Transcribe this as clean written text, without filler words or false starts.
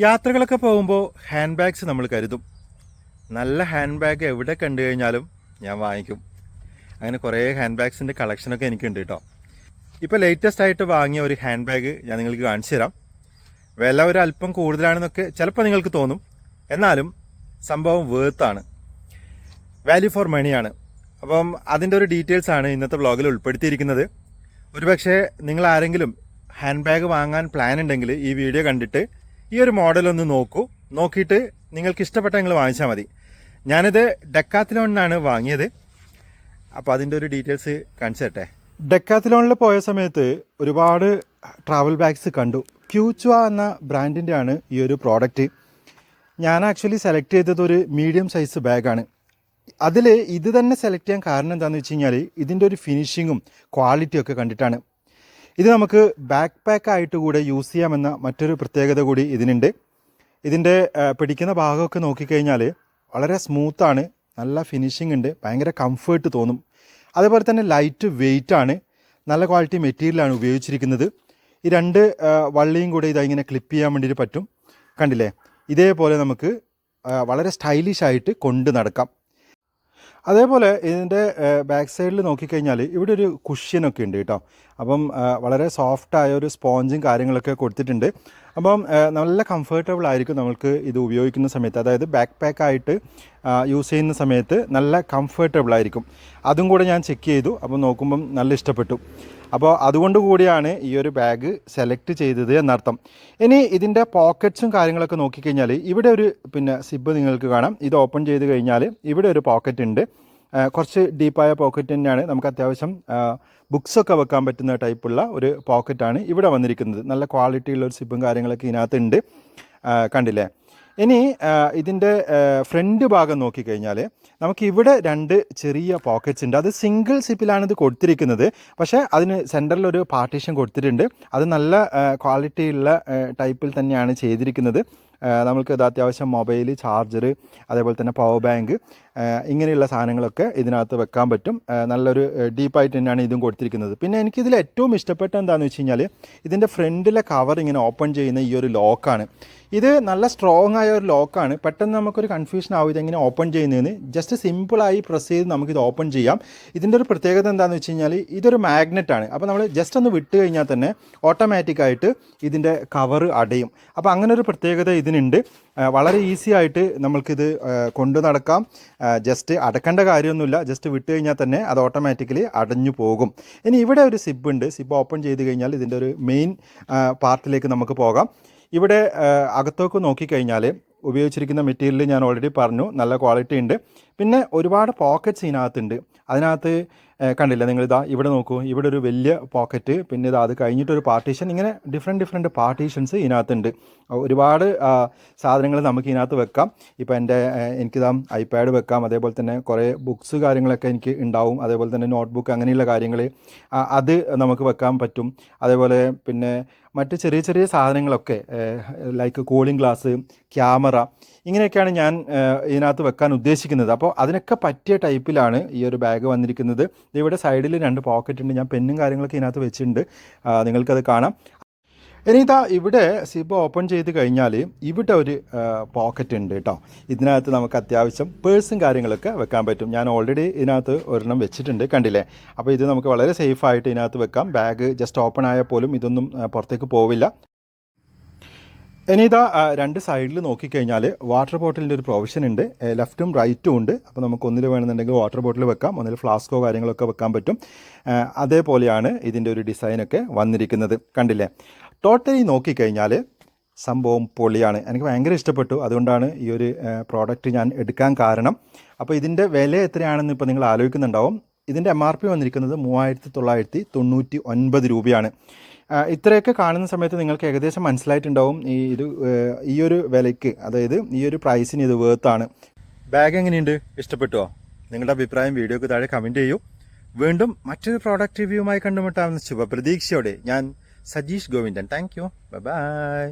യാത്രകളൊക്കെ പോകുമ്പോൾ hand bags നമ്മൾ കരുതും. നല്ല ഹാൻഡ് ബാഗ് എവിടെ കണ്ടു കഴിഞ്ഞാലും ഞാൻ വാങ്ങിക്കും. അങ്ങനെ കുറേ ഹാൻഡ് ബാഗ്സിൻ്റെ കളക്ഷനൊക്കെ എനിക്കുണ്ട് കേട്ടോ. ഇപ്പോൾ ലേറ്റസ്റ്റ് ആയിട്ട് വാങ്ങിയ ഒരു ഹാൻഡ് ബാഗ് ഞാൻ നിങ്ങൾക്ക് കാണിച്ചു തരാം. വില ഒരു അല്പം കൂടുതലാണെന്നൊക്കെ ചിലപ്പോൾ നിങ്ങൾക്ക് തോന്നും, എന്നാലും സംഭവം വേർത്താണ്, വാല്യൂ ഫോർ മണിയാണ്. അപ്പം അതിൻ്റെ ഒരു ഡീറ്റെയിൽസ് ആണ് ഇന്നത്തെ വ്ളോഗിൽ ഉൾപ്പെടുത്തിയിരിക്കുന്നത്. ഒരുപക്ഷെ നിങ്ങൾ ആരെങ്കിലും ഹാൻഡ് ബാഗ് വാങ്ങാൻ പ്ലാൻ ഉണ്ടെങ്കിൽ ഈ വീഡിയോ കണ്ടിട്ട് ഈ ഒരു മോഡലൊന്ന് നോക്കിയിട്ട് നിങ്ങൾക്ക് ഇഷ്ടപ്പെട്ട നിങ്ങൾ വാങ്ങിച്ചാൽ മതി. ഞാനിത് ഡെക്കാത്തലോണിനാണ് വാങ്ങിയത്. അപ്പോൾ അതിൻ്റെ ഒരു ഡീറ്റെയിൽസ് കാണിച്ചു തരട്ടെ. ഡെക്കാത്തലോണിൽ പോയ സമയത്ത് ഒരുപാട് ട്രാവൽ ബാഗ്സ് കണ്ടു. ക്യൂച്വ എന്ന ബ്രാൻഡിൻ്റെ ആണ് ഈ ഒരു പ്രോഡക്റ്റ്. ഞാൻ ആക്ച്വലി സെലക്ട് ചെയ്തത് ഒരു മീഡിയം സൈസ് ബാഗാണ്. അതിൽ ഇത് തന്നെ സെലക്ട് ചെയ്യാൻ കാരണം എന്താണെന്ന് വെച്ച് കഴിഞ്ഞാൽ ഇതിൻ്റെ ഒരു ഫിനിഷിങ്ങും ക്വാളിറ്റിയും ഒക്കെ കണ്ടിട്ടാണ്. ഇത് നമുക്ക് ബാക്ക് പാക്ക് ആയിട്ട് കൂടെ യൂസ് ചെയ്യാമെന്ന മറ്റൊരു പ്രത്യേകത കൂടി ഇതിനുണ്ട്. ഇതിൻ്റെ പിടിക്കുന്ന ഭാഗമൊക്കെ നോക്കിക്കഴിഞ്ഞാൽ വളരെ സ്മൂത്താണ്, നല്ല ഫിനിഷിംഗ് ഉണ്ട്, ഭയങ്കര കംഫേർട്ട് തോന്നും. അതേപോലെ തന്നെ ലൈറ്റ് വെയിറ്റ് ആണ്, നല്ല ക്വാളിറ്റി മെറ്റീരിയലാണ് ഉപയോഗിച്ചിരിക്കുന്നത്. ഈ രണ്ട് വള്ളിയും കൂടെ ഇങ്ങനെ ക്ലിപ്പ് ചെയ്യാൻ വേണ്ടിയിട്ട് പറ്റും. കണ്ടില്ലേ, ഇതേപോലെ നമുക്ക് വളരെ സ്റ്റൈലിഷ് ആയിട്ട് കൊണ്ട് നടക്കാം. അതേപോലെ ഇതിൻ്റെ ബാക്ക് സൈഡിൽ നോക്കിക്കഴിഞ്ഞാൽ ഇവിടെ ഒരു കുഷ്യനൊക്കെ ഉണ്ട് കേട്ടോ. അപ്പം വളരെ സോഫ്റ്റായ ഒരു സ്പോഞ്ചും കാര്യങ്ങളൊക്കെ കൊടുത്തിട്ടുണ്ട്. അപ്പം നല്ല കംഫർട്ടബിൾ ആയിരിക്കും നമ്മൾക്ക് ഇത് ഉപയോഗിക്കുന്ന സമയത്ത്. അതായത് ബാക്ക് പാക്കായിട്ട് യൂസ് ചെയ്യുന്ന സമയത്ത് നല്ല കംഫർട്ടബിൾ ആയിരിക്കും. അതും കൂടെ ഞാൻ ചെക്ക് ചെയ്തു. അപ്പോൾ നോക്കുമ്പം നല്ല ഇഷ്ടപ്പെട്ടു. അപ്പോൾ അതുകൊണ്ട് കൂടിയാണ് ഈ ഒരു ബാഗ് സെലക്ട് ചെയ്തത് എന്നർത്ഥം. ഇനി ഇതിൻ്റെ പോക്കറ്റ്സും കാര്യങ്ങളൊക്കെ നോക്കിക്കഴിഞ്ഞാൽ ഇവിടെ ഒരു സിബ് നിങ്ങൾക്ക് കാണാം. ഇത് ഓപ്പൺ ചെയ്ത് കഴിഞ്ഞാൽ ഇവിടെ ഒരു പോക്കറ്റ് ഉണ്ട്. കുറച്ച് ഡീപ്പായ പോക്കറ്റ് തന്നെയാണ്. നമുക്ക് അത്യാവശ്യം ബുക്സൊക്കെ വെക്കാൻ പറ്റുന്ന ടൈപ്പുള്ള ഒരു പോക്കറ്റാണ് ഇവിടെ വന്നിരിക്കുന്നത്. നല്ല ക്വാളിറ്റിയുള്ള ഒരു സിബും കാര്യങ്ങളൊക്കെ ഇതിനകത്തുണ്ട്. കണ്ടില്ലേ. ഇനി ഇതിൻ്റെ ഫ്രണ്ട് ഭാഗം നോക്കിക്കഴിഞ്ഞാൽ നമുക്കിവിടെ രണ്ട് ചെറിയ പോക്കറ്റ്സ് ഉണ്ട്. അത് സിംഗിൾ സിപ്പിലാണ് ഇത് കൊടുത്തിരിക്കുന്നത്. പക്ഷേ അതിന് സെൻറ്ററിലൊരു പാർട്ടീഷൻ കൊടുത്തിട്ടുണ്ട്. അത് നല്ല ക്വാളിറ്റിയുള്ള ടൈപ്പിൽ തന്നെയാണ് ചെയ്തിരിക്കുന്നത്. നമുക്കിത് അത്യാവശ്യം മൊബൈൽ, ചാർജർ, അതേപോലെ തന്നെ പവർ ബാങ്ക്, ഇങ്ങനെയുള്ള സാധനങ്ങളൊക്കെ ഇതിനകത്ത് വെക്കാൻ പറ്റും. നല്ലൊരു ഡീപ്പായിട്ട് തന്നെയാണ് ഇതും കൊടുത്തിരിക്കുന്നത്. പിന്നെ എനിക്കിതിൽ ഏറ്റവും ഇഷ്ടപ്പെട്ട എന്താണെന്ന് വെച്ച് കഴിഞ്ഞാൽ ഇതിൻ്റെ ഫ്രണ്ടിലെ കവർ ഇങ്ങനെ ഓപ്പൺ ചെയ്യുന്ന ഈ ഒരു ലോക്കാണ്. ഇത് നല്ല സ്ട്രോങ് ആയ ഒരു ലോക്കാണ്. പെട്ടെന്ന് നമുക്കൊരു കൺഫ്യൂഷൻ ആവും ഇതെങ്ങനെ ഓപ്പൺ ചെയ്യുന്നതെന്ന്. ജസ്റ്റ് സിമ്പിളായി പ്രസ് ചെയ്ത് നമുക്കിത് ഓപ്പൺ ചെയ്യാം. ഇതിൻ്റെ ഒരു പ്രത്യേകത എന്താണെന്ന് വെച്ച് കഴിഞ്ഞാൽ ഇതൊരു മാഗ്നറ്റാണ്. അപ്പോൾ നമ്മൾ ജസ്റ്റ് ഒന്ന് വിട്ട് കഴിഞ്ഞാൽ തന്നെ ഓട്ടോമാറ്റിക്കായിട്ട് ഇതിൻ്റെ കവർ അടയും. അപ്പോൾ അങ്ങനെ ഒരു പ്രത്യേകത ഇതിനുണ്ട്. വളരെ ഈസി ആയിട്ട് നമ്മൾക്കിത് കൊണ്ടു നടക്കാം. ജസ്റ്റ് അടക്കേണ്ട കാര്യമൊന്നുമില്ല. ജസ്റ്റ് വിട്ട് കഴിഞ്ഞാൽ തന്നെ അത് ഓട്ടോമാറ്റിക്കലി അടഞ്ഞു പോകും. ഇനി ഇവിടെ ഒരു സിബ് ഉണ്ട്. സിബ് ഓപ്പൺ ചെയ്ത് കഴിഞ്ഞാൽ ഇതിൻ്റെ ഒരു മെയിൻ പാർട്ടിലേക്ക് നമുക്ക് പോകാം. ഇവിടെ അകത്തേക്ക് നോക്കിക്കഴിഞ്ഞാൽ ഉപയോഗിച്ചിരിക്കുന്ന മെറ്റീരിയൽ ഞാൻ ഓൾറെഡി പറഞ്ഞു, നല്ല ക്വാളിറ്റി ഉണ്ട്. പിന്നെ ഒരുപാട് പോക്കറ്റ്സ് ഇതിനകത്തുണ്ട്. അതിനകത്ത് കണ്ടില്ല നിങ്ങളിതാ ഇവിടെ നോക്കൂ, ഇവിടെ ഒരു വലിയ പോക്കറ്റ്, പിന്നെ അത് കഴിഞ്ഞിട്ടൊരു പാർട്ടീഷൻ, ഇങ്ങനെ ഡിഫറെൻറ്റ് പാർട്ടീഷൻസ് ഇതിനകത്തുണ്ട്. ഒരുപാട് സാധനങ്ങൾ നമുക്ക് ഇതിനകത്ത് വെക്കാം. ഇപ്പോൾ എനിക്കിതാ ഐപാഡ് വെക്കാം. അതേപോലെ തന്നെ കുറേ ബുക്സ് കാര്യങ്ങളൊക്കെ എനിക്ക് ഉണ്ടാവും. അതേപോലെ തന്നെ നോട്ട്ബുക്ക്, അങ്ങനെയുള്ള കാര്യങ്ങൾ അത് നമുക്ക് വെക്കാൻ പറ്റും. അതേപോലെ പിന്നെ മറ്റ് ചെറിയ ചെറിയ സാധനങ്ങളൊക്കെ ലൈക്ക് കൂളിംഗ് ഗ്ലാസ്, ക്യാമറ, ഇങ്ങനെയൊക്കെയാണ് ഞാൻ ഇതിനകത്ത് വെക്കാൻ ഉദ്ദേശിക്കുന്നത്. അപ്പോൾ അതിനൊക്കെ പറ്റിയ ടൈപ്പിലാണ് ഈ ഒരു ബാഗ് വന്നിരിക്കുന്നത്. ഇവിടെ സൈഡിൽ രണ്ട് പോക്കറ്റ് ഉണ്ട്. ഞാൻ പെന്നും കാര്യങ്ങളൊക്കെ ഇതിനകത്ത് വെച്ചിട്ടുണ്ട്, നിങ്ങൾക്കത് കാണാം. ഇനി ഇവിടെ സിബ് ഓപ്പൺ ചെയ്ത് കഴിഞ്ഞാൽ ഇവിടെ ഒരു പോക്കറ്റ് ഉണ്ട് കേട്ടോ. ഇതിനകത്ത് നമുക്ക് അത്യാവശ്യം പേഴ്സും കാര്യങ്ങളൊക്കെ വെക്കാൻ പറ്റും. ഞാൻ ഓൾറെഡി ഇതിനകത്ത് ഒരെണ്ണം വെച്ചിട്ടുണ്ട്, കണ്ടില്ലേ. അപ്പോൾ ഇത് നമുക്ക് വളരെ സേഫായിട്ട് ഇതിനകത്ത് വെക്കാം. ബാഗ് ജസ്റ്റ് ഓപ്പൺ ആയാൽ പോലും ഇതൊന്നും പുറത്തേക്ക് പോവില്ല. ഇനി രണ്ട് സൈഡിൽ നോക്കിക്കഴിഞ്ഞാൽ വാട്ടർ ബോട്ടിലിൻ്റെ ഒരു പ്രൊവിഷൻ ഉണ്ട്. ലെഫ്റ്റും റൈറ്റും ഉണ്ട്. അപ്പോൾ നമുക്ക് ഒന്നിൽ വേണമെന്നുണ്ടെങ്കിൽ വാട്ടർ ബോട്ടിൽ വെക്കാം, ഒന്നിൽ ഫ്ലാസ്കോ കാര്യങ്ങളൊക്കെ വെക്കാൻ പറ്റും. അതേപോലെയാണ് ഇതിൻ്റെ ഒരു ഡിസൈനൊക്കെ വന്നിരിക്കുന്നത്, കണ്ടില്ലേ. ടോട്ടലി നോക്കിക്കഴിഞ്ഞാൽ സംഭവം പൊളിയാണ്. എനിക്ക് ഭയങ്കര ഇഷ്ടപ്പെട്ടു. അതുകൊണ്ടാണ് ഈ ഒരു പ്രോഡക്റ്റ് ഞാൻ എടുക്കാൻ കാരണം. അപ്പോൾ ഇതിൻ്റെ വില എത്രയാണെന്ന് ഇപ്പോൾ നിങ്ങൾ ആലോചിക്കുന്നുണ്ടാവും. ഇതിൻ്റെ MRP വന്നിരിക്കുന്നത് 3999 രൂപയാണ്. ഇത്രയൊക്കെ കാണുന്ന സമയത്ത് നിങ്ങൾക്ക് ഏകദേശം മനസ്സിലായിട്ടുണ്ടാവും ഈ ഒരു വിലയ്ക്ക്, അതായത് ഈ ഒരു പ്രൈസിന് ഇത് വേർത്താണ്. ബാഗ് എങ്ങനെയുണ്ട്, ഇഷ്ടപ്പെട്ടോ? നിങ്ങളുടെ അഭിപ്രായം വീഡിയോക്ക് താഴെ കമൻറ്റ് ചെയ്യൂ. വീണ്ടും മറ്റൊരു പ്രോഡക്റ്റ് റിവ്യൂവുമായി കണ്ടുമുട്ടാമെന്ന ശുഭപ്രതീക്ഷയോടെ ഞാൻ Sajeesh Govindan. Thank you. By.